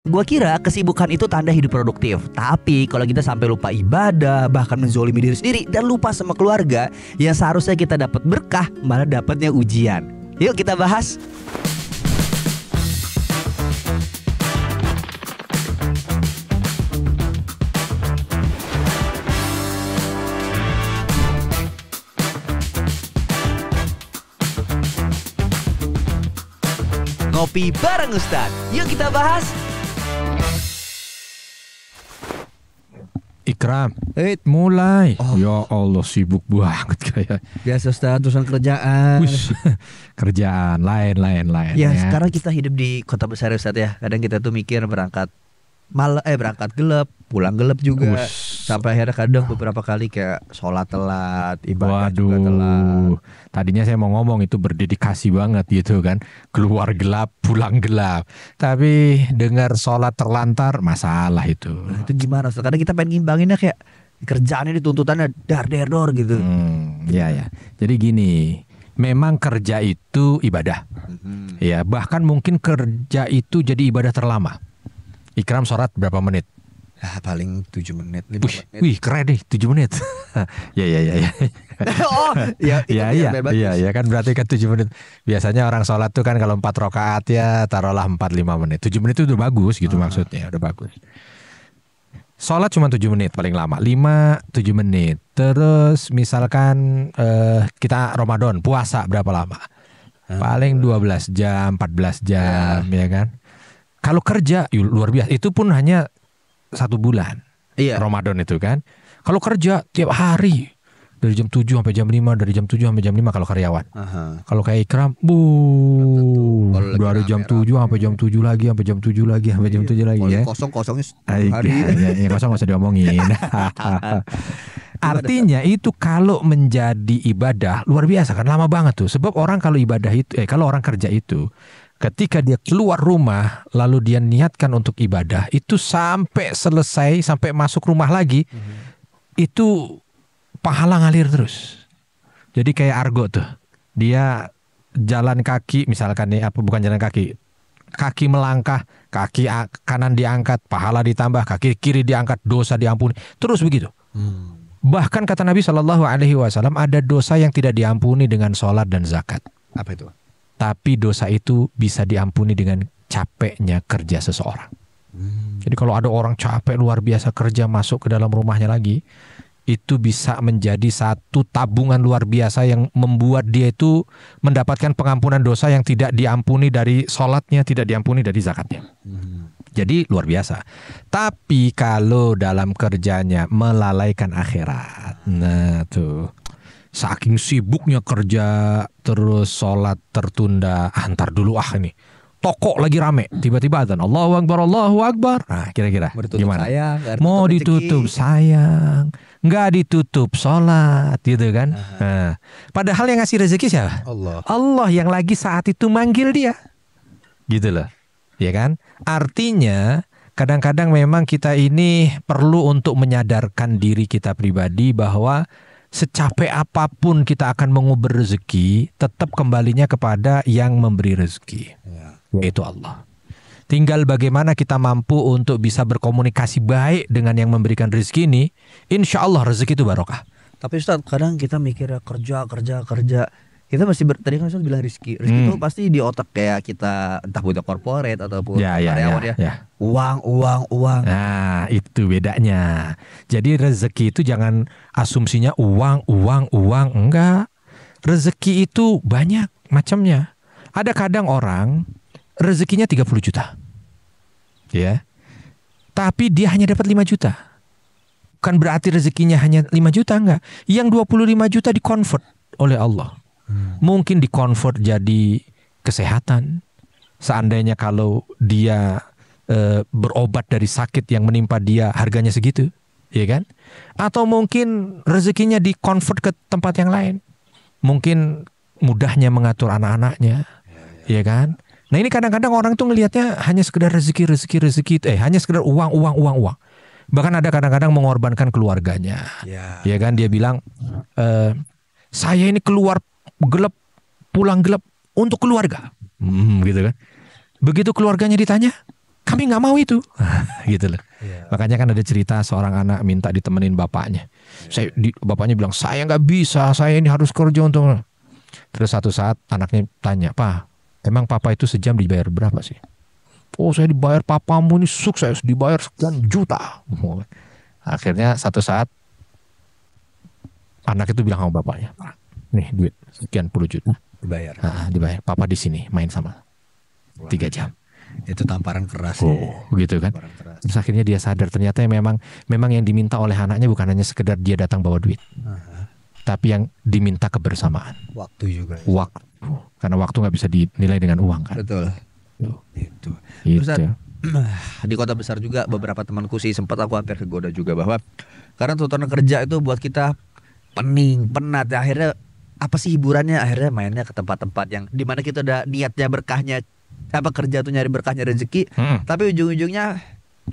Gua kira kesibukan itu tanda hidup produktif. Tapi kalau kita sampai lupa ibadah, bahkan menzolimi diri sendiri dan lupa sama keluarga, yang seharusnya kita dapat berkah, malah dapatnya ujian. Yuk kita bahas. Ngopi bareng Ustadz. Yuk kita bahas. Ikram, mulai. Oh. Ya Allah, sibuk banget kayak. Biasa Ustadz, urusan kerjaan. Wush, kerjaan lain. Ya, sekarang kita hidup di kota besar Ustadz ya. Kadang kita tuh mikir berangkat berangkat gelap, pulang gelap juga. Wush. Sampai akhirnya kadang beberapa kali kayak sholat telat, ibadah juga telat. Tadinya saya mau ngomong itu berdedikasi banget gitu kan. Keluar gelap, pulang gelap. Tapi dengar sholat terlantar, masalah itu. Nah, itu gimana Ustadz? Kadang kita pengen ngimbanginnya kayak kerjaannya dituntutannya dar gitu. Ya. Jadi gini, memang kerja itu ibadah. Ya, bahkan mungkin kerja itu jadi ibadah terlama. Ikram sholat berapa menit? Paling 7 menit, 5 menit. Wih, keren deh, 7 menit. Ya. Oh, ya, Iya, kan berarti kan 7 menit. Biasanya orang sholat tuh kan kalau 4 rakaat ya taruhlah 4-5 menit. 7 menit itu udah bagus gitu maksudnya, udah bagus. Sholat cuma 7 menit paling lama, 5-7 menit. Terus misalkan kita Ramadan, puasa berapa lama? Paling 12 jam, 14 jam ya kan. Kalau kerja luar biasa, itu pun hanya 1 bulan. Iya. Ramadan itu kan. Kalau kerja tiap hari dari jam 7 sampai jam 5, dari jam 7 sampai jam 5 kalau karyawan. Kalau kayak Ikram, dari jam 7 sampai jam 7 lagi, sampai jam 7 lagi, sampai jam 7 lagi ya. Kosong-kosongnya hari. Ya, kosong nggak usah diomongin. Artinya itu kalau menjadi ibadah luar biasa kan, lama banget tuh. Sebab orang kalau ibadah itu, kalau orang kerja itu, ketika dia keluar rumah lalu dia niatkan untuk ibadah, itu sampai selesai, sampai masuk rumah lagi, itu pahala ngalir terus. Jadi kayak argo tuh, dia jalan kaki misalkan nih, bukan jalan kaki melangkah, kaki kanan diangkat, pahala ditambah, kaki kiri diangkat, dosa diampuni, terus begitu. Bahkan kata Nabi SAW, ada dosa yang tidak diampuni dengan sholat dan zakat. Apa itu? Tapi dosa itu bisa diampuni dengan capeknya kerja seseorang. Jadi kalau ada orang capek luar biasa kerja, masuk ke dalam rumahnya lagi, itu bisa menjadi satu tabungan luar biasa yang membuat dia itu mendapatkan pengampunan dosa yang tidak diampuni dari sholatnya, tidak diampuni dari zakatnya. Jadi luar biasa. Tapi kalau dalam kerjanya melalaikan akhirat, nah tuh, saking sibuknya kerja, terus sholat tertunda, antar dulu ini. Toko lagi rame, tiba-tiba adzan, Allahu Akbar. Nah, kira-kira gimana? Mau ditutup sayang, nggak ditutup sholat, gitu kan? Nah, padahal yang ngasih rezeki siapa? Allah yang lagi saat itu manggil dia, gitu loh, ya kan? Artinya kadang-kadang memang kita ini perlu untuk menyadarkan diri kita pribadi bahwa secapek apapun kita akan mengubur rezeki, tetap kembalinya kepada yang memberi rezeki, yaitu Allah. Tinggal bagaimana kita mampu untuk bisa berkomunikasi baik dengan yang memberikan rezeki ini, insya Allah rezeki itu barokah. Tapi Ustaz, kadang kita mikirnya kerja. Kita masih tadi kan Ustaz bilang rezeki itu pasti di otak kayak kita, entah butuh corporate ataupun karyawan ya. Uang. Nah, itu bedanya. Jadi rezeki itu jangan asumsinya uang, enggak. Rezeki itu banyak macamnya. Ada kadang orang rezekinya 30 juta. Ya. Tapi dia hanya dapat 5 juta. Bukan berarti rezekinya hanya 5 juta, enggak. Yang 25 juta di-convert oleh Allah. Mungkin di-convert jadi kesehatan. Seandainya kalau dia berobat dari sakit yang menimpa dia, harganya segitu, ya kan? Atau mungkin rezekinya di-convert ke tempat yang lain. Mungkin mudahnya mengatur anak-anaknya, ya kan? Nah, ini kadang-kadang orang tuh ngelihatnya hanya sekedar rezeki, hanya sekedar uang. Bahkan ada kadang-kadang mengorbankan keluarganya, ya kan? Dia bilang, saya ini keluar gelap, pulang gelap untuk keluarga, gitu kan? Begitu keluarganya ditanya, Kami nggak mau itu. Gitu loh. Makanya kan ada cerita seorang anak minta ditemenin bapaknya. Bapaknya bilang, saya nggak bisa, saya ini harus kerja untuk. Terus satu saat anaknya tanya, Pak, emang papa itu sejam dibayar berapa sih? Oh, saya dibayar, papamu ini sukses, dibayar sekian juta. Akhirnya satu saat anak itu bilang sama bapaknya, nih duit sekian puluh juta. Dibayar. Dibayar. Papa di sini main sama 3 jam. Itu tamparan keras. Gitu kan. Terus akhirnya dia sadar ternyata memang yang diminta oleh anaknya bukan hanya sekedar dia datang bawa duit, tapi yang diminta kebersamaan. Waktu juga. Waktu, karena waktu nggak bisa dinilai dengan uang kan. Betul. Itu. Gitu. Di kota besar juga beberapa temanku sih sempat aku hampir kegoda juga bahwa karena tuntutan kerja itu buat kita pening, penat. Akhirnya apa sih hiburannya? Akhirnya mainnya ke tempat-tempat yang dimana kita udah niatnya berkahnya kerja tuh nyari berkahnya rezeki, tapi ujung-ujungnya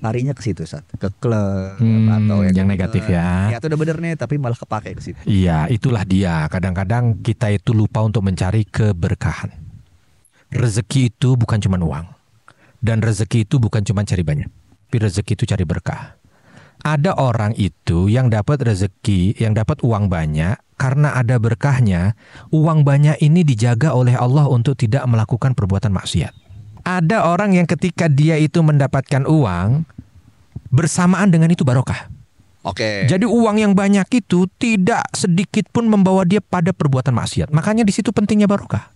larinya ke situ, ke klub atau yang negatif ya. Ya itu udah bener nih, tapi malah kepake ke situ. Iya, itulah dia. Kadang-kadang kita itu lupa untuk mencari keberkahan. Rezeki itu bukan cuma uang, dan rezeki itu bukan cuma cari banyak, tapi rezeki itu cari berkah. Ada orang itu yang dapat rezeki, yang dapat uang banyak. Karena ada berkahnya, uang banyak ini dijaga oleh Allah untuk tidak melakukan perbuatan maksiat. Ada orang yang ketika dia itu mendapatkan uang, bersamaan dengan itu barokah. Oke. Jadi uang yang banyak itu tidak sedikit pun membawa dia pada perbuatan maksiat. Makanya di situ pentingnya barokah.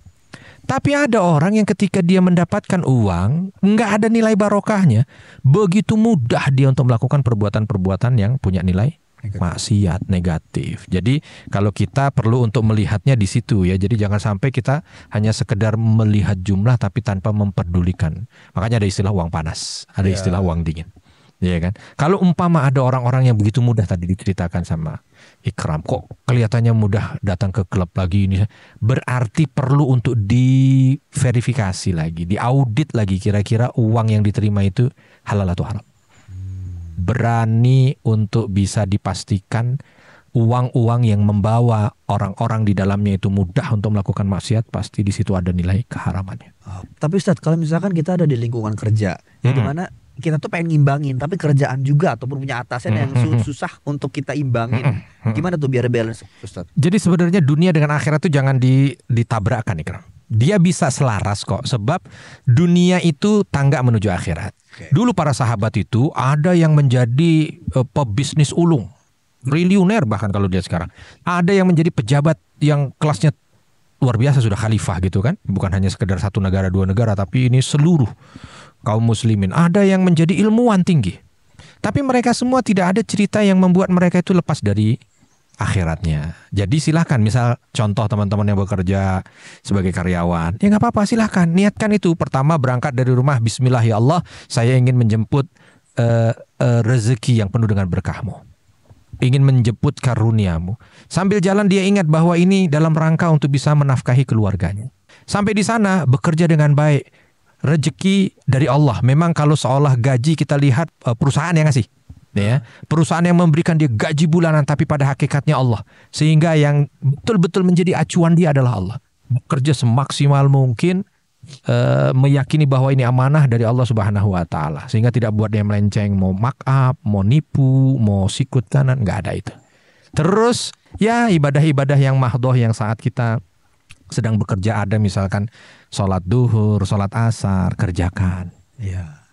Tapi ada orang yang ketika dia mendapatkan uang, nggak ada nilai barokahnya, begitu mudah dia untuk melakukan perbuatan-perbuatan yang punya nilai maksiat, negatif. Jadi kalau kita perlu untuk melihatnya di situ ya. Jadi jangan sampai kita hanya sekedar melihat jumlah tapi tanpa memperdulikan. Makanya ada istilah uang panas, ada istilah uang dingin. Ya kan? Kalau umpama ada orang-orang yang begitu mudah tadi diceritakan sama Ikram, kok kelihatannya mudah datang ke klub lagi ini, berarti perlu untuk diverifikasi lagi, diaudit lagi kira-kira uang yang diterima itu halal atau haram. Berani untuk bisa dipastikan uang-uang yang membawa orang-orang di dalamnya itu mudah untuk melakukan maksiat, pasti di situ ada nilai keharamannya. Tapi Ustadz, kalau misalkan kita ada di lingkungan kerja, ya dimana kita tuh pengen ngimbangin, tapi kerjaan juga ataupun punya atasan yang susah untuk kita imbangin, gimana tuh biar balance, Ustadz? Jadi sebenarnya dunia dengan akhirat tuh jangan ditabrakkan, Ikram. Dia bisa selaras kok, sebab dunia itu tangga menuju akhirat. Dulu para sahabat itu ada yang menjadi pebisnis ulung, triliuner bahkan kalau dia sekarang. Ada yang menjadi pejabat yang kelasnya luar biasa, sudah khalifah gitu kan. Bukan hanya sekedar 1 negara 2 negara, tapi ini seluruh kaum muslimin. Ada yang menjadi ilmuwan tinggi. Tapi mereka semua tidak ada cerita yang membuat mereka itu lepas dari akhiratnya. Jadi silahkan, misal contoh teman-teman yang bekerja sebagai karyawan, ya nggak apa-apa, silahkan niatkan itu. Pertama berangkat dari rumah, Bismillah ya Allah, saya ingin menjemput rezeki yang penuh dengan berkahmu, ingin menjemput karuniamu. Sambil jalan dia ingat bahwa ini dalam rangka untuk bisa menafkahi keluarganya. Sampai di sana bekerja dengan baik, rezeki dari Allah. Memang kalau seolah gaji kita lihat perusahaan yang ngasih, ya, perusahaan yang memberikan dia gaji bulanan, tapi pada hakikatnya Allah. Sehingga yang betul-betul menjadi acuan dia adalah Allah. Bekerja semaksimal mungkin, meyakini bahwa ini amanah dari Allah Subhanahu wa taala, sehingga tidak buat dia melenceng, mau markup, mau nipu, mau sikut kanan, nggak ada itu. Terus ya ibadah-ibadah yang mahdoh yang saat kita sedang bekerja ada, misalkan sholat duhur, sholat asar, kerjakan. Iya.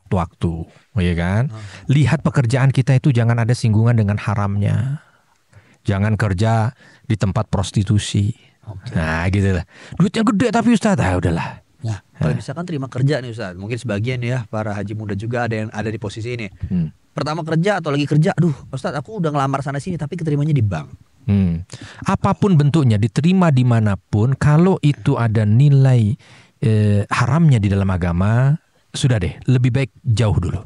Waktu, ya kan? Lihat pekerjaan kita itu jangan ada singgungan dengan haramnya. Jangan kerja di tempat prostitusi. Nah, gitu lah. Duitnya gede tapi Ustaz, udahlah. Nah, kalau misalkan terima kerja nih Ustaz, mungkin sebagian ya para haji muda juga ada yang ada di posisi ini. Pertama kerja atau lagi kerja, aduh Ustaz aku udah ngelamar sana sini tapi keterimanya di bank. Apapun bentuknya, diterima dimanapun, kalau itu ada nilai haramnya di dalam agama, sudah deh, lebih baik jauh dulu.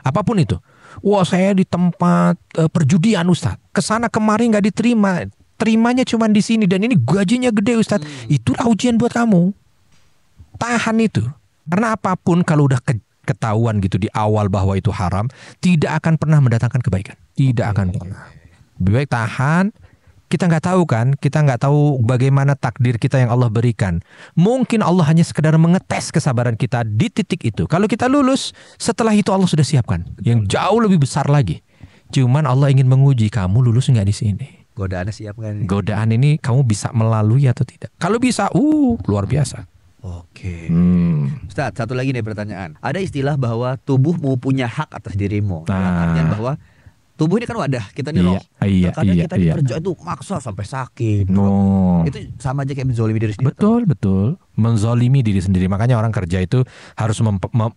Apapun itu. Wah, saya di tempat perjudian Ustaz, kesana kemari nggak diterima, terimanya cuma di sini dan ini gajinya gede Ustaz. Itulah ujian buat kamu. Tahan itu. Karena apapun kalau udah ketahuan gitu di awal bahwa itu haram, tidak akan pernah mendatangkan kebaikan. Tidak akan pernah. Lebih baik tahan, kita nggak tahu kan, kita nggak tahu bagaimana takdir kita yang Allah berikan. Mungkin Allah hanya sekedar mengetes kesabaran kita di titik itu. Kalau kita lulus, setelah itu Allah sudah siapkan yang jauh lebih besar lagi. Cuman Allah ingin menguji kamu lulus nggak di sini. Godaannya siap kan? Godaan ini kamu bisa melalui atau tidak. Kalau bisa, luar biasa. Oke. Ustaz, satu lagi nih pertanyaan. Ada istilah bahwa tubuhmu punya hak atas dirimu. Artinya bahwa tubuh ini kan wadah, kita nih roh. Terkadang kita kerja itu maksa sampai sakit. Itu sama aja kayak menzolimi diri sendiri. Betul. Menzolimi diri sendiri. Makanya orang kerja itu harus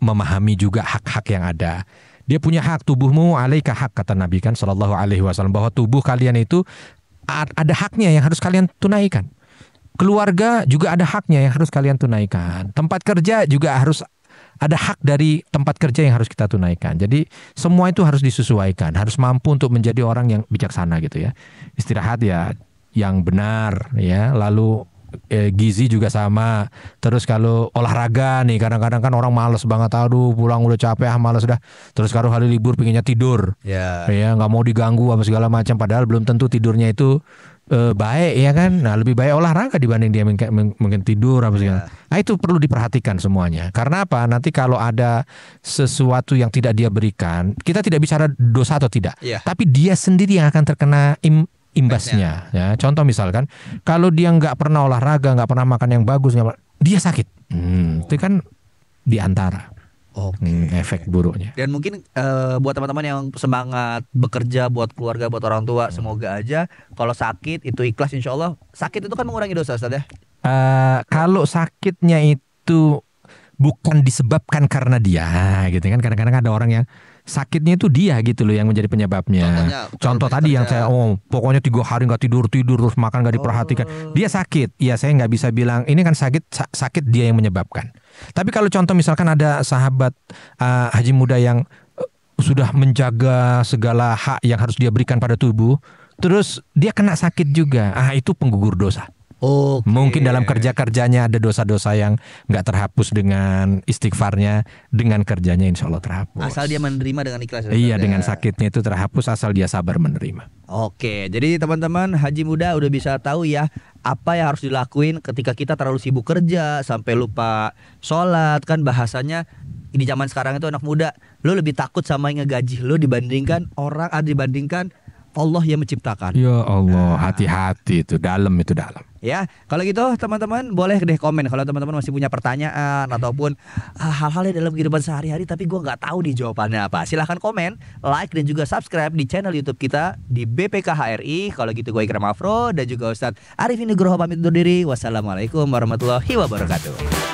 memahami juga hak-hak yang ada. Dia punya hak, tubuhmu alaika hak, kata Nabi kan sallallahu alaihi wasallam, bahwa tubuh kalian itu ada haknya yang harus kalian tunaikan. Keluarga juga ada haknya yang harus kalian tunaikan. Tempat kerja juga harus ada hak dari tempat kerja yang harus kita tunaikan. Jadi semua itu harus disesuaikan, harus mampu untuk menjadi orang yang bijaksana gitu ya. Istirahat ya yang benar ya, lalu gizi juga sama. Terus kalau olahraga nih, kadang-kadang kan orang malas banget, aduh pulang udah capek, malas dah. Terus kalau hari libur pengennya tidur, ya nggak mau diganggu apa segala macam. Padahal belum tentu tidurnya itu baik ya kan. Nah lebih baik olahraga dibanding dia mungkin tidur apa segala. Nah itu perlu diperhatikan semuanya. Karena apa? Nanti kalau ada sesuatu yang tidak dia berikan, kita tidak bicara dosa atau tidak, tapi dia sendiri yang akan terkena imbasnya. Ya, contoh misalkan kalau dia nggak pernah olahraga, nggak pernah makan yang bagus, dia sakit. Itu kan diantara efek buruknya. Dan mungkin buat teman-teman yang semangat bekerja buat keluarga, buat orang tua, semoga aja kalau sakit itu ikhlas, insya Allah. Sakit itu kan mengurangi dosa, Ustaz ya. Kalau sakitnya itu bukan disebabkan karena dia, gitu kan. Kadang-kadang ada orang yang sakitnya itu dia gitu loh yang menjadi penyebabnya. Contoh tadi yang saya pokoknya 3 hari nggak tidur terus makan nggak diperhatikan, dia sakit. Ya saya nggak bisa bilang ini kan sakit dia yang menyebabkan. Tapi kalau contoh misalkan ada sahabat haji muda yang sudah menjaga segala hak yang harus dia berikan pada tubuh, terus dia kena sakit juga, itu penggugur dosa. Mungkin dalam kerja-kerjanya ada dosa-dosa yang nggak terhapus dengan istighfarnya, dengan kerjanya insya Allah terhapus. Asal dia menerima dengan ikhlas. Iya, dengan sakitnya itu terhapus asal dia sabar menerima. Oke, jadi teman-teman haji muda udah bisa tahu ya apa yang harus dilakuin ketika kita terlalu sibuk kerja sampai lupa sholat. Kan bahasanya di zaman sekarang itu anak muda, lo lebih takut sama yang ngegaji lo dibandingkan Allah yang menciptakan. Ya Allah, hati-hati itu dalam. Ya, kalau gitu teman-teman boleh deh komen kalau teman-teman masih punya pertanyaan ataupun hal-hal yang dalam kehidupan sehari-hari tapi gue nggak tahu nih jawabannya apa. Silahkan komen, like dan juga subscribe di channel YouTube kita di BPKHRI. Kalau gitu gue Ikram Afro dan juga Ustadz Arifin Nugroho pamit undur diri. Wassalamualaikum warahmatullahi wabarakatuh.